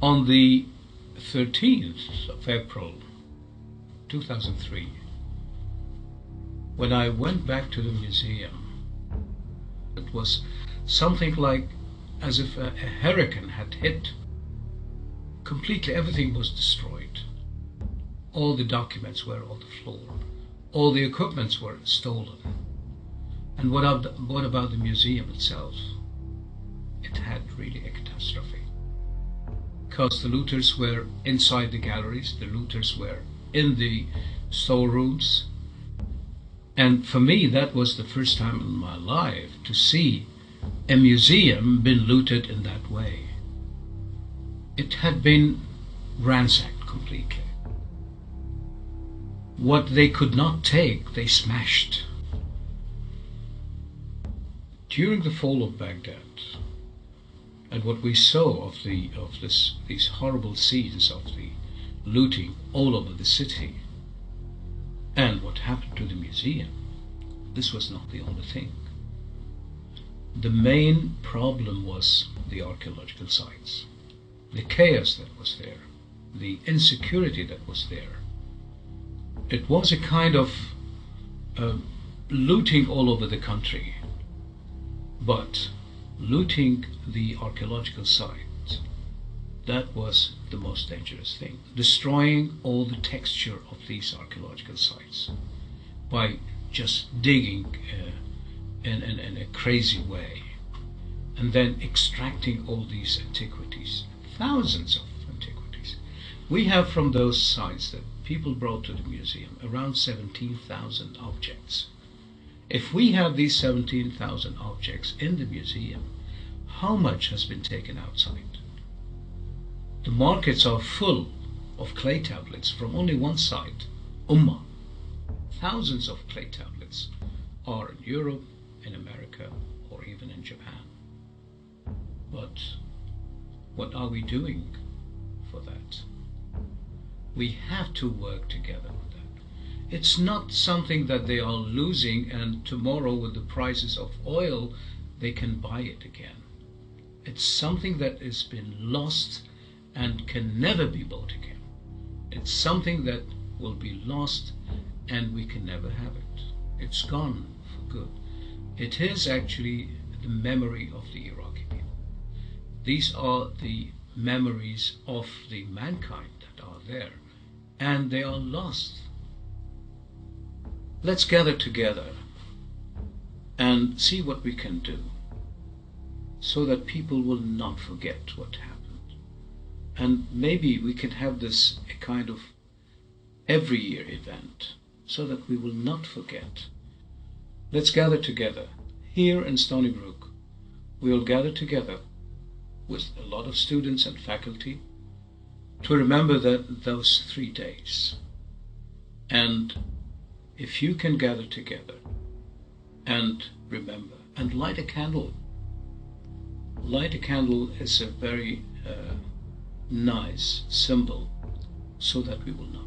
On the 13th of April 2003, when I went back to the museum, it was something like as if a hurricane had hit. Completely everything was destroyed. All the documents were on the floor. All the equipments were stolen. And what about the museum itself? It had really a catastrophe. Because the looters were inside the galleries, the looters were in the storerooms. And for me, that was the first time in my life to see a museum been looted in that way. It had been ransacked completely. What they could not take, they smashed. During the fall of Baghdad, and what we saw of these horrible scenes of the looting all over the city, and what happened to the museum, this was not the only thing. The main problem was the archaeological sites, the chaos that was there, the insecurity that was there. It was a kind of looting all over the country, but looting the archaeological sites, that was the most dangerous thing. Destroying all the texture of these archaeological sites by just digging in a crazy way, and then extracting all these antiquities, thousands of antiquities. We have from those sites that people brought to the museum around 17,000 objects. If we have these 17,000 objects in the museum, how much has been taken outside? The markets are full of clay tablets from only one site, Ummah. Thousands of clay tablets are in Europe, in America, or even in Japan. But what are we doing for that? We have to work together with that. It's not something that they are losing and tomorrow with the prices of oil they can buy it again. It's something that has been lost and can never be bought again. It's something that will be lost and we can never have it. It's gone for good. It is actually the memory of the Iraqi people. These are the memories of the mankind that are there, and they are lost. Let's gather together and see what we can do so that people will not forget what happened. And maybe we can have this a kind of every year event so that we will not forget. Let's gather together. Here in Stony Brook, we will gather together with a lot of students and faculty to remember those 3 days. And if you can gather together and remember and light a candle. Light a candle is a very nice symbol so that we will not